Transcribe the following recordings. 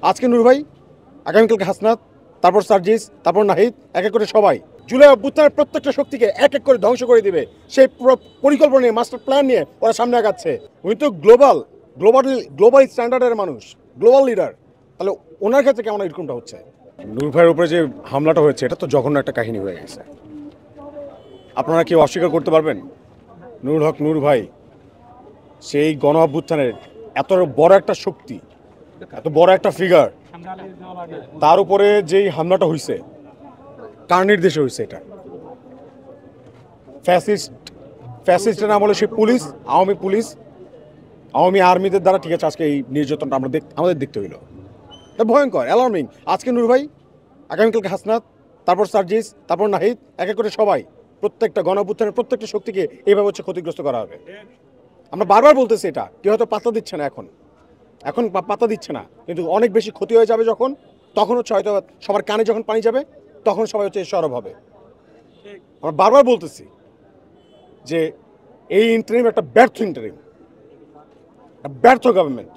আজকে নূর ভাই, আগামীকালকে হাসনাত, তারপর সার্জিস, তারপর নাহিদ, এক এক করে সবাই জুলাই অভ্যুত্থানের প্রত্যেকটা শক্তিকে এক এক করে ধ্বংস করে দিবে সেই পরিকল্পনা নিয়ে, মাস্টার প্ল্যান নিয়ে ওরা সামনে আগাচ্ছে। উনি তো গ্লোবাল স্ট্যান্ডার্ডের মানুষ, গ্লোবাল লিডার। তাহলে ওনার ক্ষেত্রে কেমন এরকমটা হচ্ছে? নূর ভাইয়ের উপরে যে হামলাটা হয়েছে এটা তো জঘন্য একটা কাহিনী হয়ে গেছে। আপনারা কেউ অস্বীকার করতে পারবেন? নূর হক নূর ভাই সেই গণ অভ্যুত্থানের এত বড় একটা শক্তি, এত বড় একটা ফিগার, তার উপরে যেই হামলাটা হয়েছে কার নির্দেশে হয়েছে? এটা ফ্যাসিস্টের নাম হলো সেই পুলিশ, আওয়ামী আর্মিদের দ্বারা। ঠিক আছে, আজকে এই নির্যাতনটা আমাদের দেখতে হইলো। এটা ভয়ঙ্কর, অ্যালার্মিং। আজকে নূর ভাই, আগামীকালকে হাসনাত, তারপর সার্জিস, তারপর নাহিদ, এক এক করে সবাই প্রত্যেকটা গণ অভ্যুত্থানের প্রত্যেকটা শক্তিকে এইভাবে হচ্ছে ক্ষতিগ্রস্ত করা হবে। আমরা বারবার বলতেছি, এটা কেউ হয়তো পাত্তা দিচ্ছে না, এখন পাত্তা দিচ্ছে না, কিন্তু অনেক বেশি ক্ষতি হয়ে যাবে যখন, তখন হচ্ছে হয়তো সবার কানে যখন পানি যাবে তখন সবাই হচ্ছে সরব হবে। আমরা বারবার বলতেছি যে এই ইন্টারিম একটা ব্যর্থ গভর্নমেন্ট।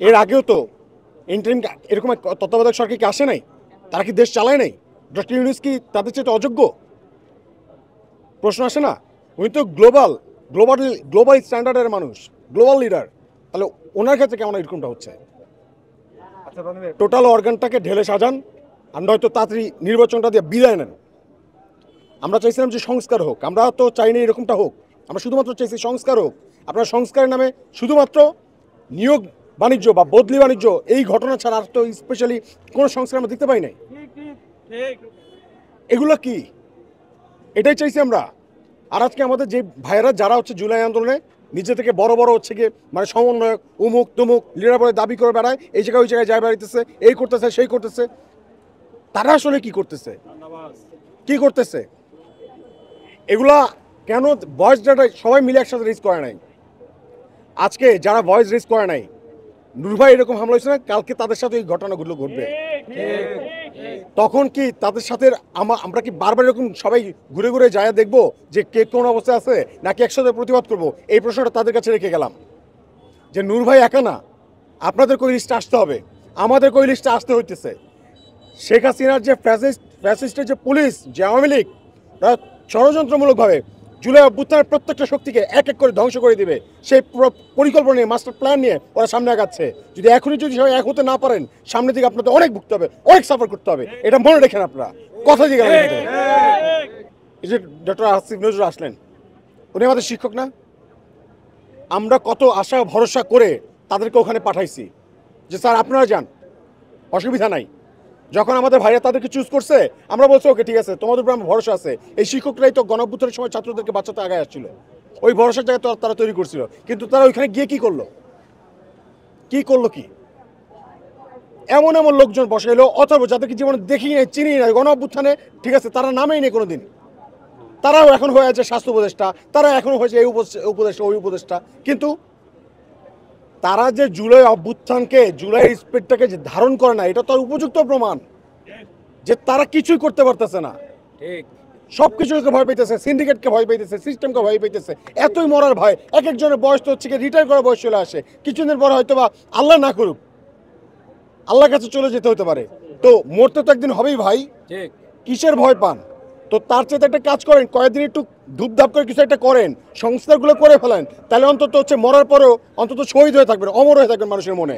এর আগেও তো ইন্টারিম এরকম তত্ত্বাবধায়ক সরকার কি আসে নাই? তারা কি দেশ চালায় নাই? ডক্টর ইউনূস কি তাদের চেয়ে অযোগ্য? প্রশ্ন আসে না? উনি তো গ্লোবাল স্ট্যান্ডার্ডের মানুষ, গ্লোবাল লিডার। তাহলে ওনার ক্ষেত্রে কেমন এরকমটা হচ্ছে? টোটাল অর্গানটাকে ঢেলে সাজান, আমরা হয়তো তাড়াতাড়ি নির্বাচনটা দিয়ে বিদায় নেন। আমরা চাইছিলাম যে সংস্কার হোক, আমরা তো চাইনি এরকমটা হোক, আমরা শুধুমাত্র চাইছি সংস্কার হোক। আপনার সংস্কারের নামে শুধুমাত্র নিয়োগ বাণিজ্য বা বদলি বাণিজ্য, এই ঘটনা ছাড়া আর তো স্পেশালি কোনো সংস্কার আমরা দেখতে পাই নাই। এগুলো কি? এটাই চাইছি আমরা। আর আজকে আমাদের যে ভাইয়েরা যারা হচ্ছে জুলাই আন্দোলনে নিজে থেকে বড় বড় হচ্ছে গিয়ে মানে সমন্বয়ক, উমুক তুমুক লিডার বলে দাবি করে বেড়ায়, এই জায়গায় ওই জায়গায় যায় বেড়াইতেছে, এই করতেছে সেই করতেছে, তারা আসলে কি করতেছে? এগুলা কেন ভয়েস ডাটা সবাই মিলে একসাথে রেজ করে নাই? আজকে যারা ভয়েস রেজ করে নাই, নূর ভাই এরকম হামলা হয়েছে না, কালকে তাদের সাথে এই ঘটনাগুলো ঘটবে। তখন কি তাদের সাথে আমরা কি বারবার এরকম সবাই ঘুরে ঘুরে যায় দেখবো যে কে কোন অবস্থায় আছে, নাকি একসাথে প্রতিবাদ করব? এই প্রশ্নটা তাদের কাছে রেখে গেলাম যে নূর ভাই একা না, আপনাদের কই লিস্টে আসতে হবে, আমাদের কই লিস্টে আসতে হইতেছে। শেখ হাসিনার যে ফ্যাসিস্টের যে পুলিশ, যে আওয়ামী লীগ, তারা ষড়যন্ত্রমূলকভাবে জুলাই অভ্যুত্থানের প্রত্যেকটা শক্তিকে এক এক করে ধ্বংস করে দিবে সেই পরিকল্পনা নিয়ে, মাস্টার প্ল্যান নিয়ে ওরা সামনে আগাচ্ছে। যদি সবাই এক হতে না পারেন, সামনের দিকে আপনাদের অনেক ভুগতে হবে, অনেক সাফার করতে হবে। এটা মনে রেখেন আপনারা। কথা দিয়ে গেলেন। এই যে ডক্টর আসিফ নজরুল আসলেন, উনি আমাদের শিক্ষক না? আমরা কত আশা ভরসা করে তাদেরকে ওখানে পাঠাইছি যে স্যার আপনারা যান, অসুবিধা নাই। যখন আমাদের ভাইরা তাদেরকে চুজ করছে, আমরা বলছি ওকে ঠিক আছে, তোমাদের উপর আমার ভরসা আছে। এই শিক্ষকরাই তো গণঅভ্যুত্থানের সময় ছাত্রদেরকে বাঁচাতে আগে আসছিল, ওই ভরসার জায়গায় তারা তৈরি করছিল। কিন্তু তারা ওইখানে গিয়ে কি করলো? এমন লোকজন বসাইলো, অথবা যাদেরকে জীবনে দেখি নাই, চিনি নাই, গণঅভ্যুত্থানে ঠিক আছে তারা নামেই নেই কোনোদিন, তারাও এখন হয়ে আছে স্বাস্থ্য উপদেষ্টা, তারা এখন হয়েছে এই উপদেষ্টা ওই উপদেষ্টা। কিন্তু তারা যে জুলাই অভ্যুত্থানকে, জুলাই স্পিরিটটাকে যে ধারণ করে না, এটা তো উপযুক্ত প্রমাণ যে তারা কিছুই করতে পারতেছে না। সব কিছুকে ভয় পাইতেছে, সিন্ডিকেটকে ভয় পাইতেছে, সিস্টেমকে ভয় পাইতেছে। এতই মরার ভয়, এক একজনের বয়স তো হচ্ছে রিটায়ার করার বয়স চলে আসে, কিছুদিন পরে হয়তো বা আল্লাহ না করুক আল্লাহর কাছে চলে যেতে হতে পারে। তো মরতে তো একদিন হবেই ভাই, কিসের ভয় পান? তো তার চেয়ে একটা কাজ করেন, কয়েকদিন একটু ধূপধাপ করে কিছু একটা করেন, সংস্কারগুলো করে ফেলেন, তাহলে অন্তত হচ্ছে মরার পরেও অন্তত শহীদ হয়ে থাকবেন, অমর হয়ে থাকবেন মানুষের মনে।